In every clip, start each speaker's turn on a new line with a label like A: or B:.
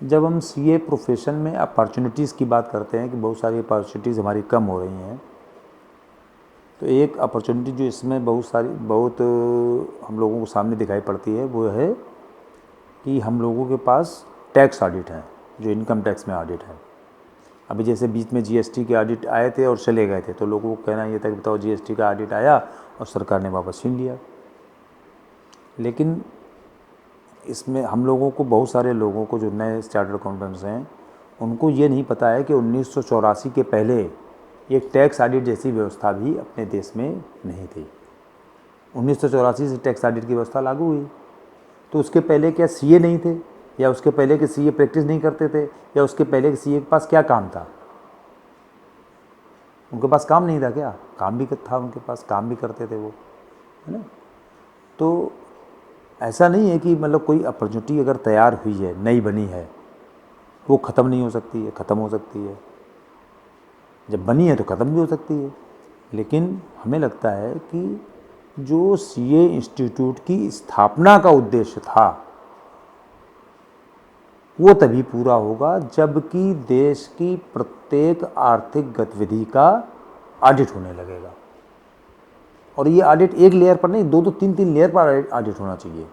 A: जब हम CA profession में अपॉर्चुनिटीज़ की बात करते हैं कि बहुत सारी अपॉर्चुनिटीज़ हमारी कम हो रही हैं, तो एक अपॉर्चुनिटी जो इसमें बहुत हम लोगों को सामने दिखाई पड़ती है वो है कि हम लोगों के पास टैक्स ऑडिट हैं, जो इनकम टैक्स में ऑडिट है। अभी जैसे बीच में जीएसटी के ऑडिट आए थे और चले गए थे, तो लोगों को कहना ये था कि बताओ जीएसटी का ऑडिट आया और सरकार ने वापस छीन लिया। लेकिन इसमें हम लोगों को, बहुत सारे लोगों को जो नए चार्टर्ड अकाउंटेंट्स हैं, उनको ये नहीं पता है कि 1984 के पहले एक टैक्स ऑडिट जैसी व्यवस्था भी अपने देश में नहीं थी। 1984 से टैक्स ऑडिट की व्यवस्था लागू हुई, तो उसके पहले क्या सीए नहीं थे, या उसके पहले के सीए प्रैक्टिस नहीं करते थे, या उसके पहले के सीए के पास क्या काम था? उनके पास काम नहीं था क्या? काम भी था उनके पास, काम भी करते थे वो, है ना। तो ऐसा नहीं है कि मतलब कोई अपॉर्चुनिटी अगर तैयार हुई है, नई बनी है, वो ख़त्म नहीं हो सकती है, ख़त्म हो सकती है। जब बनी है तो ख़त्म भी हो सकती है। लेकिन हमें लगता है कि जो सीए इंस्टीट्यूट की स्थापना का उद्देश्य था वो तभी पूरा होगा जबकि देश की प्रत्येक आर्थिक गतिविधि का ऑडिट होने लगेगा। और ये ऑडिट एक लेयर पर नहीं, 2-2, 3-3 लेयर पर ऑडिट होना चाहिए।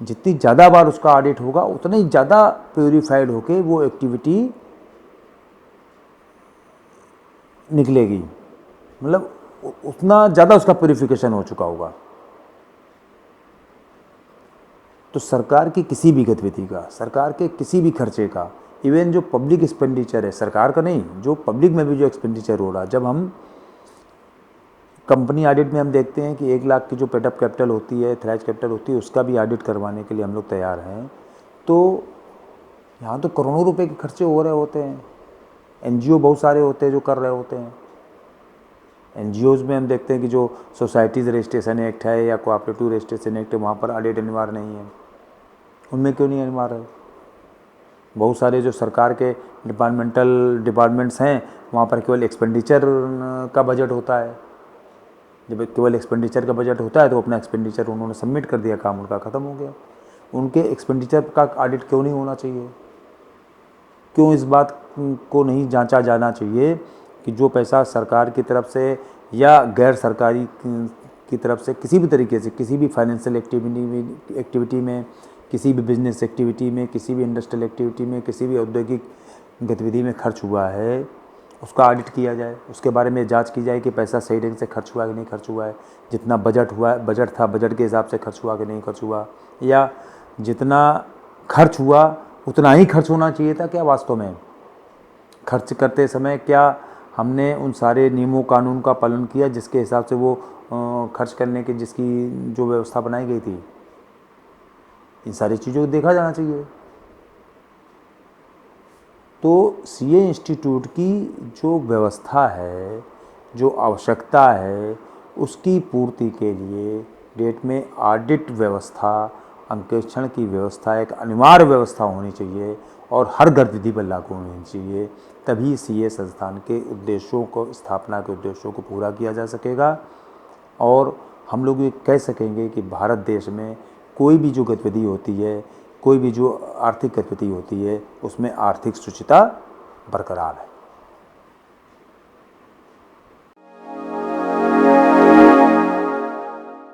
A: जितनी ज़्यादा बार उसका ऑडिट होगा उतना ही ज़्यादा प्योरीफाइड होके वो एक्टिविटी निकलेगी, मतलब उतना ज़्यादा उसका प्योरीफिकेशन हो चुका होगा। तो सरकार की किसी भी गतिविधि का, सरकार के किसी भी खर्चे का, इवन जो पब्लिक एक्सपेंडिचर है, सरकार का नहीं, जो पब्लिक में भी जो एक्सपेंडिचर हो रहा, जब हम कंपनी ऑडिट में हम देखते हैं कि 1 लाख की जो पेडअप कैपिटल होती है, थ्रेश कैपिटल होती है, उसका भी ऑडिट करवाने के लिए हम लोग तैयार हैं। तो यहाँ तो करोड़ों रुपए के खर्चे हो रहे होते हैं। एनजीओ बहुत सारे होते हैं जो कर रहे होते हैं। एनजीओज़ में हम देखते हैं कि जो सोसाइटीज़ रजिस्ट्रेशन एक्ट है या कोऑपरेटिव रजिस्ट्रेशन एक्ट है, वहाँ पर ऑडिट अनिवार्य नहीं है। उनमें क्यों नहीं अनिवार्य है? बहुत सारे जो सरकार के डिपार्टमेंट्स हैं, वहाँ पर केवल एक्सपेंडिचर का बजट होता है। जब केवल एक्सपेंडिचर का बजट होता है तो अपना एक्सपेंडिचर उन्होंने सबमिट कर दिया, काम उनका ख़त्म हो गया। उनके एक्सपेंडिचर का ऑडिट क्यों नहीं होना चाहिए? क्यों इस बात को नहीं जांचा जाना चाहिए कि जो पैसा सरकार की तरफ से या गैर सरकारी की तरफ से किसी भी तरीके से, किसी भी फाइनेंशियल एक्टिविटी में, किसी भी बिजनेस एक्टिविटी में, किसी भी इंडस्ट्रियल एक्टिविटी में, किसी भी औद्योगिक गतिविधि में खर्च हुआ है, उसका ऑडिट किया जाए, उसके बारे में जांच की जाए कि पैसा सही ढंग से खर्च हुआ कि नहीं खर्च हुआ है, जितना बजट था बजट के हिसाब से खर्च हुआ कि नहीं खर्च हुआ, या जितना खर्च हुआ उतना ही खर्च होना चाहिए था क्या वास्तव में? खर्च करते समय क्या हमने उन सारे नियमों कानून का पालन किया जिसके हिसाब से वो खर्च करने की जिसकी जो व्यवस्था बनाई गई थी? इन सारी चीज़ों को देखा जाना चाहिए। तो सीए इंस्टीट्यूट की जो व्यवस्था है, जो आवश्यकता है, उसकी पूर्ति के लिए डेट में ऑडिट व्यवस्था, अंकेक्षण की व्यवस्था एक अनिवार्य व्यवस्था होनी चाहिए और हर गतिविधि पर लागू होनी चाहिए। तभी सीए संस्थान के उद्देश्यों को, स्थापना के उद्देश्यों को पूरा किया जा सकेगा और हम लोग ये कह सकेंगे कि भारत देश में कोई भी जो गतिविधि होती है, कोई भी जो आर्थिक गतिविधि होती है, उसमें आर्थिक शुचिता बरकरार है।